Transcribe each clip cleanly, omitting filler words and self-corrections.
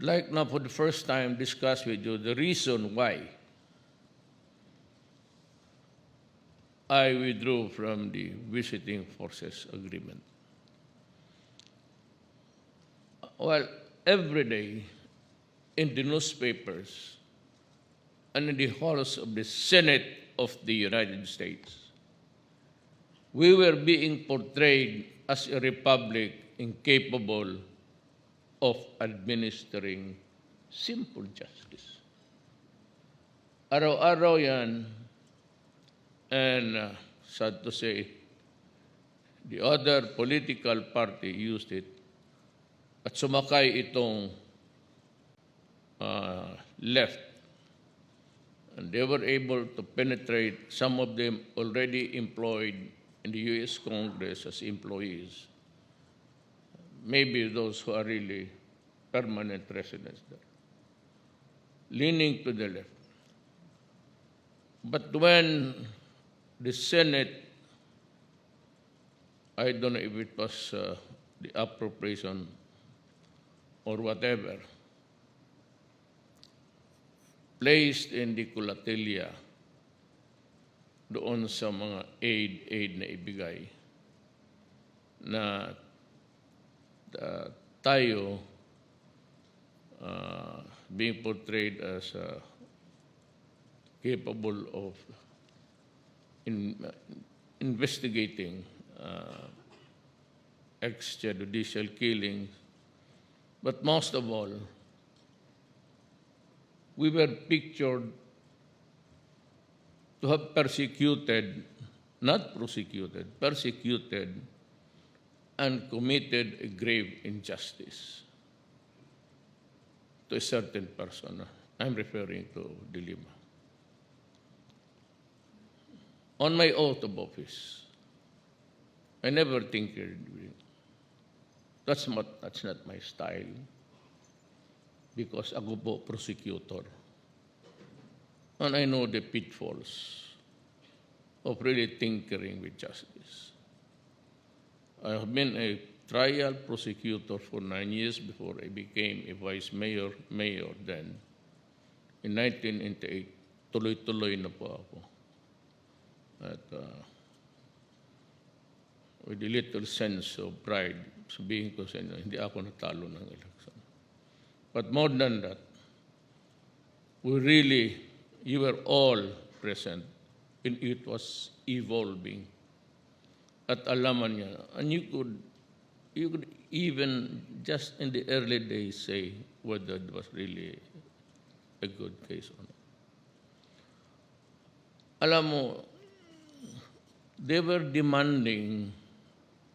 like now for the first time discuss with you the reason why I withdrew from the visiting forces agreement. Well, every day in the newspapers and in the halls of the Senate of the United States, we were being portrayed as a republic incapable of administering simple justice. Araw-araw yan, and sad to say, the other political party used it at sumakay itong left. And they were able to penetrate, some of them already employed in the U.S. Congress as employees. Maybe those who are really permanent residents there, leaning to the left. But when the Senate, I don't know if it was the appropriation or whatever, placed in the kulatilia doon sa mga aid na ibigay na tayo being portrayed as capable of investigating extrajudicial killings. But most of all, we were pictured to have persecuted, not prosecuted, persecuted and committed a grave injustice to a certain person. I'm referring to De Lima. On my oath of office, I never tinkered with it. That's not my style. Because ako po prosecutor. And I know the pitfalls of really tinkering with justice. I have been a trial prosecutor for 9 years before I became a vice mayor then. In 1998, tuloy-tuloy na po ako. At with a little sense of pride, sabihin ko sa inyo, hindi ako natalo ng election. But more than that, you were all present and it was evolving. At alaman niya, and you could even just in the early days say whether it was really a good case or not. Alam mo, they were demanding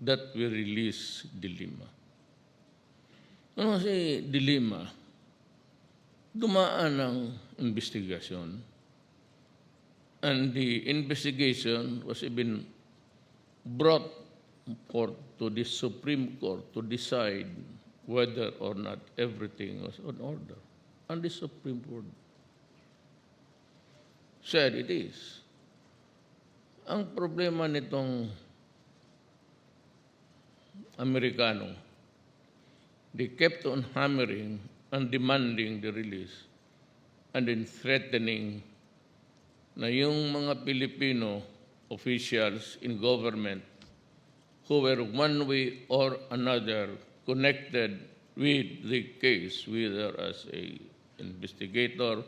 that we release De Lima. Ano si De Lima? Dumaan ng investigasyon. And the investigation was even brought forth to the Supreme Court to decide whether or not everything was in order. And the Supreme Court said it is. Ang problema nitong Amerikano, they kept on hammering and demanding the release and then threatening na yung mga Filipino officials in government who were one way or another connected with the case, whether as an investigator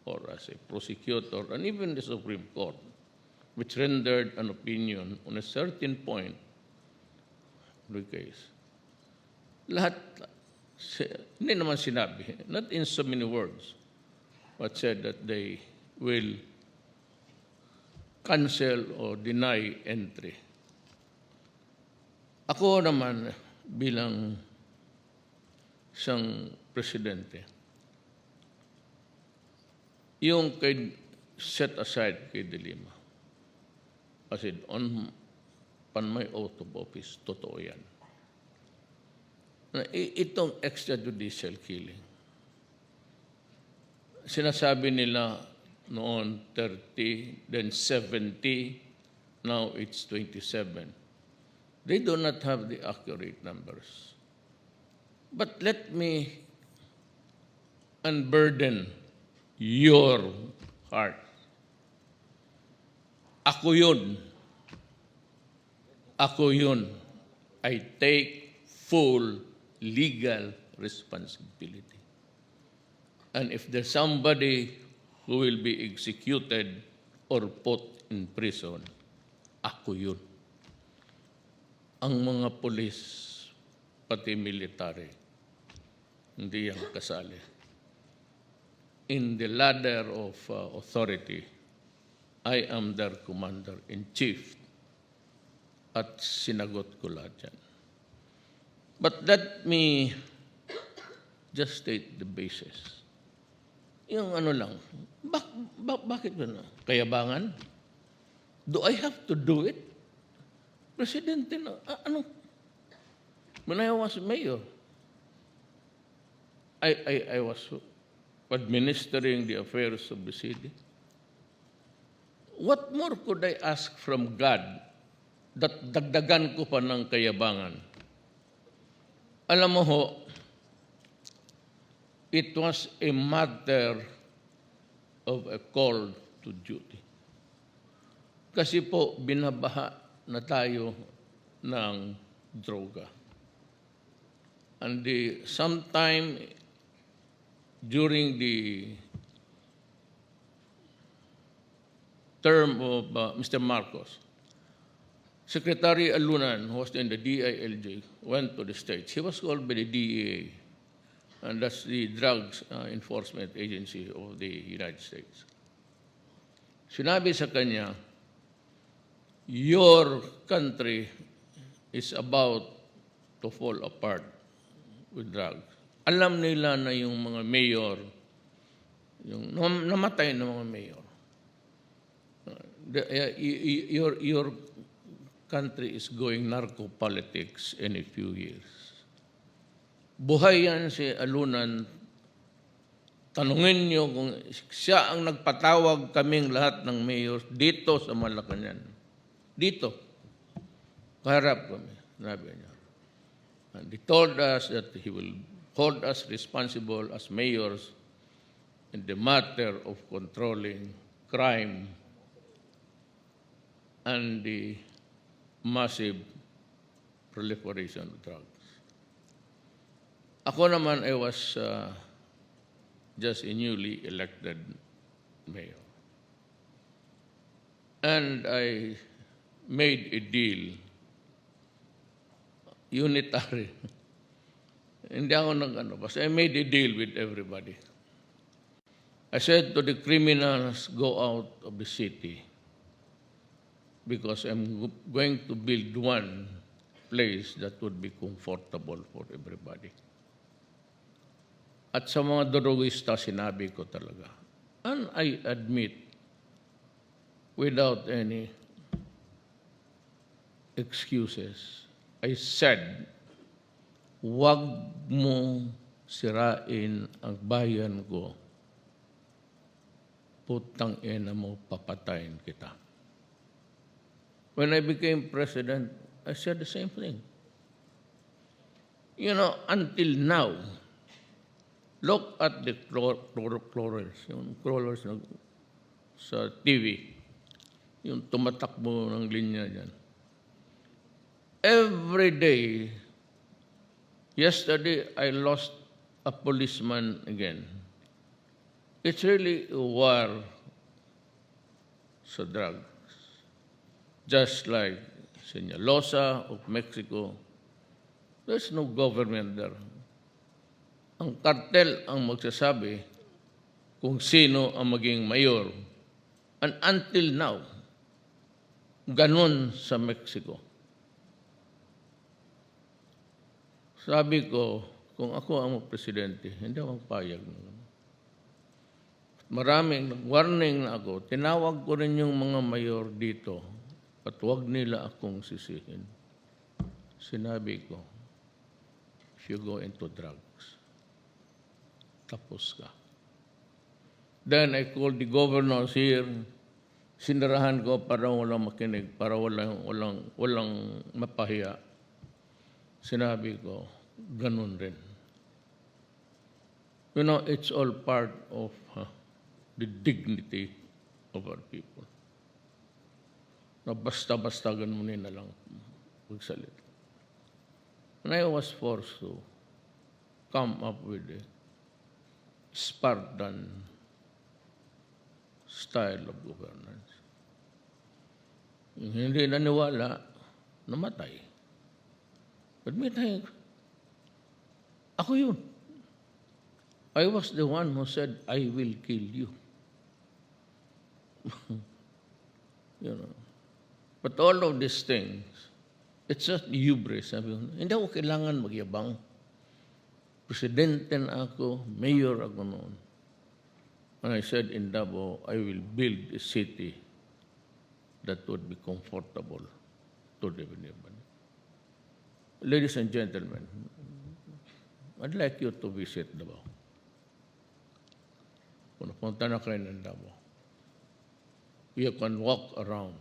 or as a prosecutor, and even the Supreme Court, which rendered an opinion on a certain point of the case. Lahat, hindi naman sinabi, not in so many words, but said that they will cancel or deny entry. Ako naman bilang isang presidente, yung set aside kay De Lima, kasi on my oath of office, totoo yan. Itong extrajudicial killing, sinasabi nila noon 30, then 70, now it's 27. They do not have the accurate numbers. But let me unburden your heart. Ako yun. Ako yun. I take full legal responsibility. And if there's somebody who will be executed or put in prison, ako yun. Ang mga pulis, pati military, hindi yan kasali. In the ladder of authority, I am their commander-in-chief at sinagot ko lahat yan. But let me just state the basis. Yung ano lang, bakit ba? Kayabangan? Do I have to do it? Presidente na, ano? When I was mayor, I was administering the affairs of the city. What more could I ask from God that dagdagan ko pa ng kayabangan? Alam mo ho, it was a matter of a call to duty. Kasi po, binabaha na tayo ng droga. And sometime during the term of Mr. Marcos, Secretary Alunan, who was in the DILG, went to the States. He was called by the DEA, and that's the Drugs Enforcement Agency of the United States. Sinabi sa kanya, your country is about to fall apart with drugs. Alam nila na yung mga mayor, yung namatay na mga mayor, your country is going narco-politics in a few years. Buhay yan si Alunan. Tanungin niyo kung siya ang nagpatawag kaming lahat ng mayors dito sa Malacañan. Dito. Kaharap kami. Sabi niya. And he told us that he will hold us responsible as mayors in the matter of controlling crime and the massive proliferation of drugs. Ako naman, I was just a newly elected mayor. And I made a deal, unitary. Hindi ako basta I made a deal with everybody. I said to the criminals, go out of the city because I'm going to build one place that would be comfortable for everybody. At sa mga drogista, sinabi ko talaga. And I admit, without any excuses, I said, wag mo sirain ang bayan ko. Putang ina mo, papatayin kita. When I became president, I said the same thing. You know, until now, look at the crawlers, yung crawlers sa TV, yung tumatakbo ng linya dyan. Every day, yesterday, I lost a policeman again. It's really a war sa drugs. Just like Señalosa of Mexico, there's no government there. Ang kartel ang magsasabi kung sino ang maging mayor. And until now, ganun sa Mexico. Sabi ko, kung ako ang presidente, hindi ako magpayag. Maraming warning na ako. Tinawag ko rin yung mga mayor dito at huwag nila akong sisihin. Sinabi ko, if you go into drugs, tapos ka. Then I called the governors here. Sinarahan ko para walang makinig, para walang mapahiya. Sinabi ko, ganun rin. You know, it's all part of the dignity of our people. Na basta-basta ganunin na lang magsalita. And I was forced to come up with a Spartan style of governance. Yung hindi naniwala, namatay. But meantime, ako yun. I was the one who said, I will kill you. You know. But all of these things, it's just hubris. Sabi ko, hindi ako kailangan magyabang. Presidente na ako, mayor ako noon. And I said in Davao, I will build a city that would be comfortable to live in. Ladies and gentlemen, I'd like you to visit Davao. Kung napunta na kayo ng Davao, you can walk around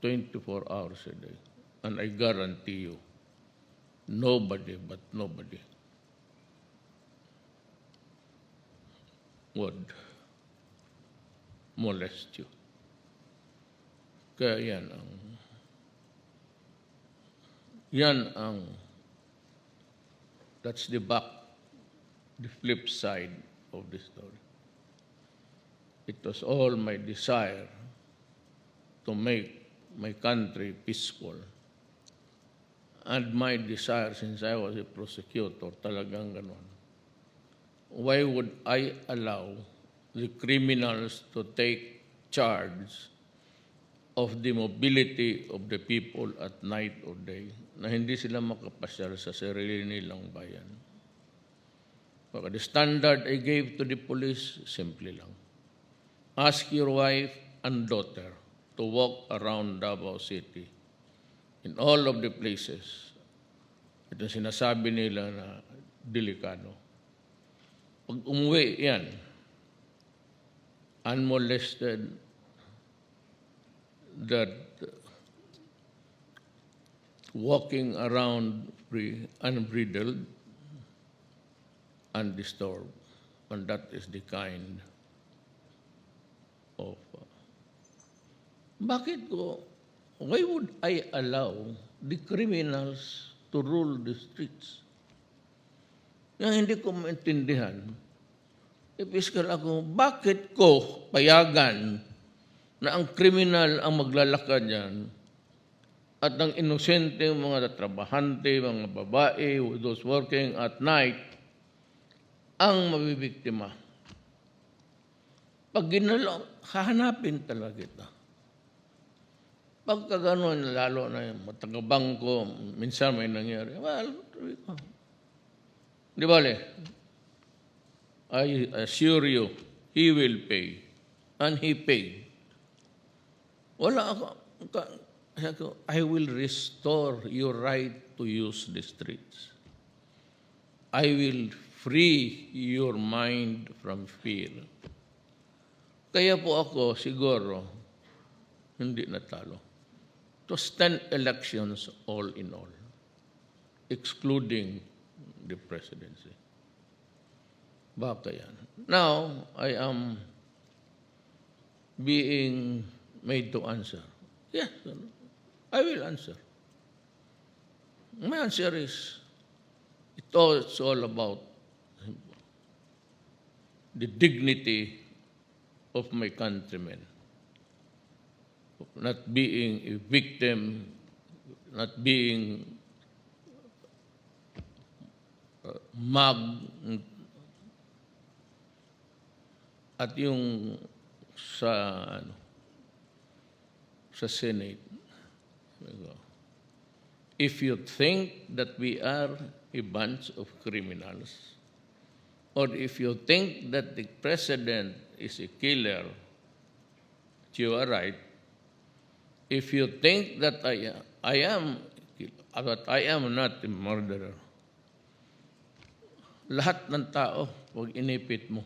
24 hours a day. And I guarantee you, nobody would molest you. Kaya that's the flip side of the story. It was all my desire to make my country peaceful. And my desire, since I was a prosecutor, talagang ganon. Why would I allow the criminals to take charge of the mobility of the people at night or day na hindi sila makapasyal sa sarili nilang bayan? Baka the standard I gave to the police, simple lang. Ask your wife and daughter to walk around Davao City in all of the places. Ito sinasabi nila na delikado. Pag umuwi yan, unmolested, that walking around free, unbridled, undisturbed, and that is the kind of why would I allow the criminals to rule the streets? Yung hindi ko maintindihan, ipiskal ako, bakit ko payagan na ang kriminal ang maglalakad yan at ang inosente, mga trabahante, mga babae, those working at night, ang mabibiktima? Pag ginalaw, hahanapin talaga ito. Pagka gano'n, lalo na yung matagabangko, minsan may nangyari, well, di ba I assure you, he will pay. And he paid. Wala ako, I will restore your right to use the streets. I will free your mind from fear. Kaya po ako, siguro, hindi natalo. It was 10 elections all in all, excluding the presidency. Baka yan. Now, I am being made to answer. Yes, I will answer. My answer is, it's all about the dignity of my countrymen, not being a victim, not being at yung sa Senate. If you think that we are a bunch of criminals, or if you think that the president is a killer, you are right. If you think that I am not a murderer, lahat ng tao, pag inipit mo,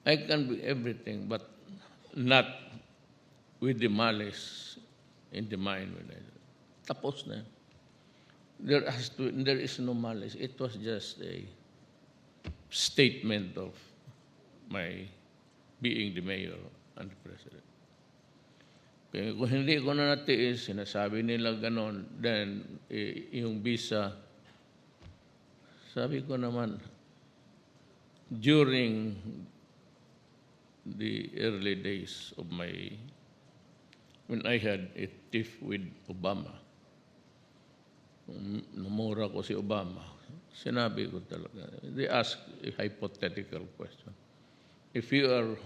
I can be everything, but not with the malice in the mind. Tapos na. there is no malice. It was just a statement of my being the mayor and the president. Kaya kung hindi ko na natiis, sinasabi nila ganon, then yung visa, sabi ko naman, during the early days of when I had a tiff with Obama, namura ko si Obama, sinabi ko talaga, they asked a hypothetical question. If you are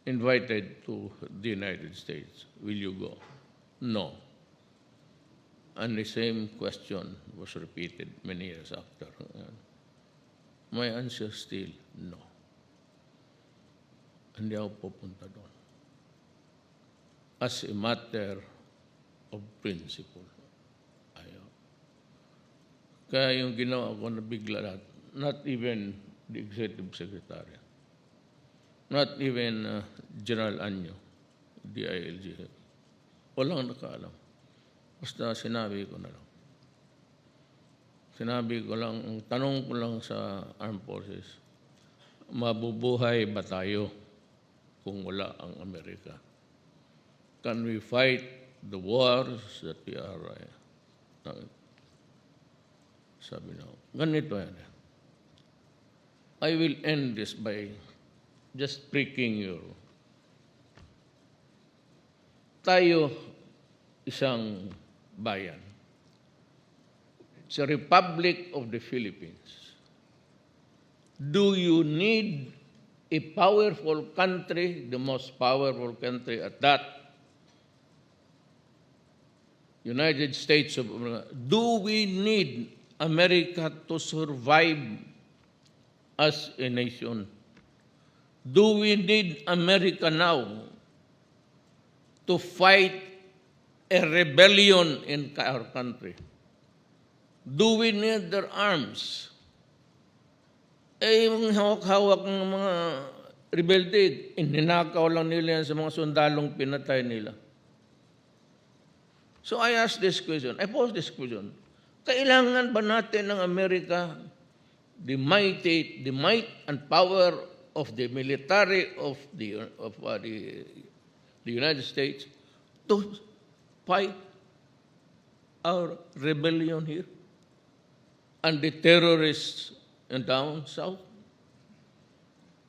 invited to the United States, will you go? No. And the same question was repeated many years after. My answer still, no. Hindi ako pupunta doon. As a matter of principle. Ayaw. Kaya yung ginawa ko na bigla lahat, not even the executive secretary, not even General Anyo, DILG. Walang nakaalam. Basta sinabi ko na lang. Sinabi ko lang, ang tanong ko lang sa armed forces, mabubuhay ba tayo kung wala ang Amerika? Can we fight the wars that we are sabi na, ganito yan. I will end this by just pricking you. Tayo, isang bayan. It's a Republic of the Philippines. Do you need a powerful country, the most powerful country at that, United States of America? Do we need America to survive as a nation? Do we need America now to fight a rebellion in our country? Do we need their arms? Yung hawak-hawak ng mga rebelde, ininakaw lang nila yan sa mga sundalong pinatay nila. So I ask this question, I pose this question, kailangan ba natin ng Amerika, the might and power of the military of the United States to fight our rebellion here and the terrorists in down south,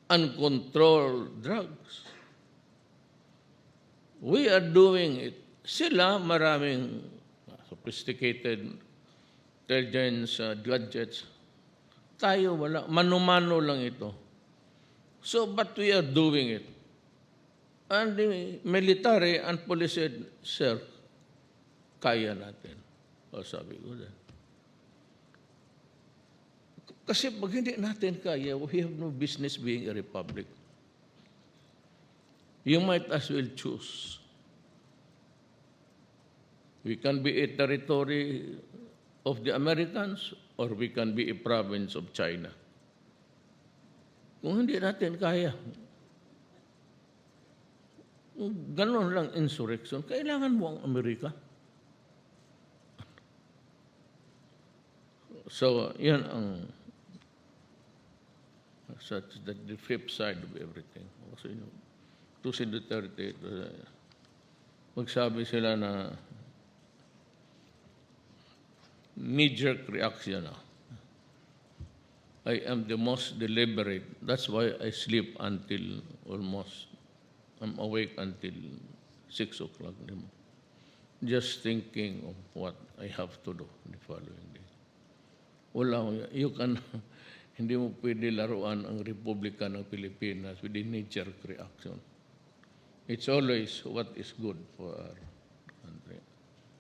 uncontrolled drugs? We are doing it. Sila maraming sophisticated intelligence gadgets. Tayo wala. Mano-mano lang ito. So, but we are doing it. And the military and police said, sir, kaya natin. O sabi ko din. Kasi pag hindi natin kaya, we have no business being a republic. You might as well choose. We can be a territory of the Americans or we can be a province of China. Kung hindi natin kaya, ganon lang insurrection, kailangan mo ang Amerika. So, yan ang such that the flip side of everything. Kasi to si DUTERTE, magsabi sila na knee-jerk reaction. I am the most deliberate. That's why I sleep until almost, I'm awake until 6 o'clock. Just thinking of what I have to do the following day. Wala, you can, hindi mo pwede laruan ang Republika ng Pilipinas with a knee-jerk reaction. It's always what is good for our country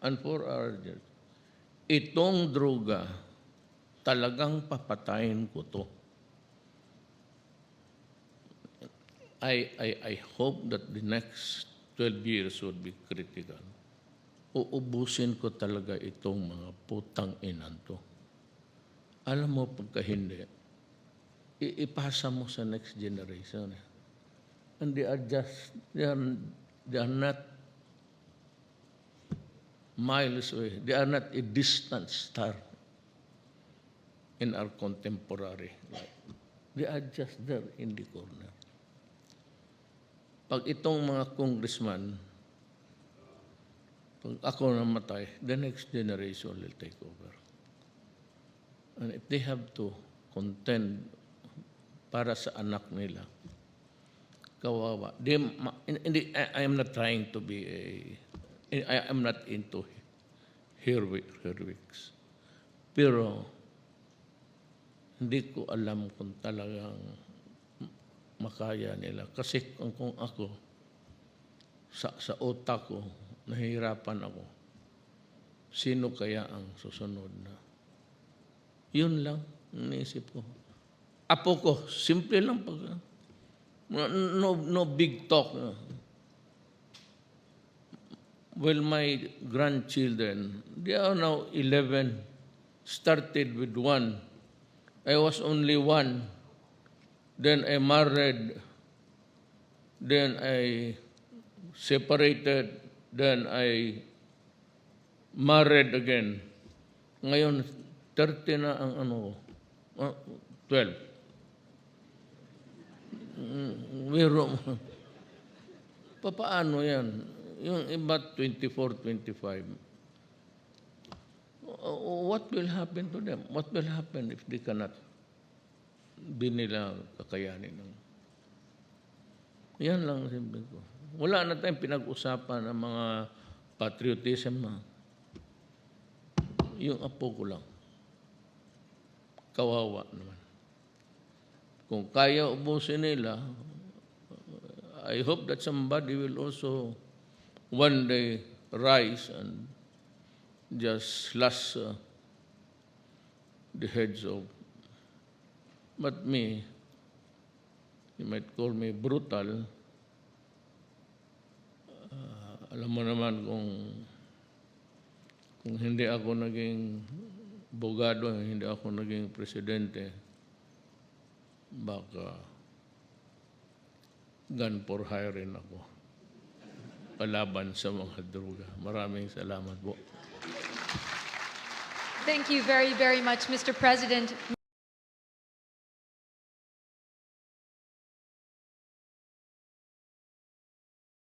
and for our church. Itong droga, talagang papatayin ko to. I hope that the next 12 years would be critical. Uubusin ko talaga itong mga putang inan to. Alam mo, pagka hindi, ipasa mo sa next generation. And they are not miles away. They are not a distant star in our contemporary life. They are just there in the corner. Pag itong mga congressman, pag ako namatay, the next generation will take over. And if they have to contend para sa anak nila, kawawa. I am not trying to be I am not into heroics. Pero hindi ko alam kung talagang makaya nila. Kasi kung ako, sa utak ko, nahihirapan ako, sino kaya ang susunod na? Yun lang, naisip ko. Apo ko, simple lang pag... No big talk. Well, my grandchildren, they are now 11, started with 1. I was only 1. Then I married. Then I separated. Then I married again. Ngayon, 30 na ang 12. Paano yan? Yung iba 24, 25. What will happen to them? What will happen if they cannot be nila kakayanin? Yan lang simple ko. Wala na tayong pinag-usapan ng mga patriotism. Yung apo ko lang. Kawawa naman. Kung kaya ubusin nila, I hope that somebody will also one day rise and just slash the heads of. But me, you might call me brutal. Alam mo naman kung hindi ako naging abogado, hindi ako naging presidente, baka gun for hire rin ako palaban sa mga droga. Maraming salamat po. Thank you very, very much, Mr. President.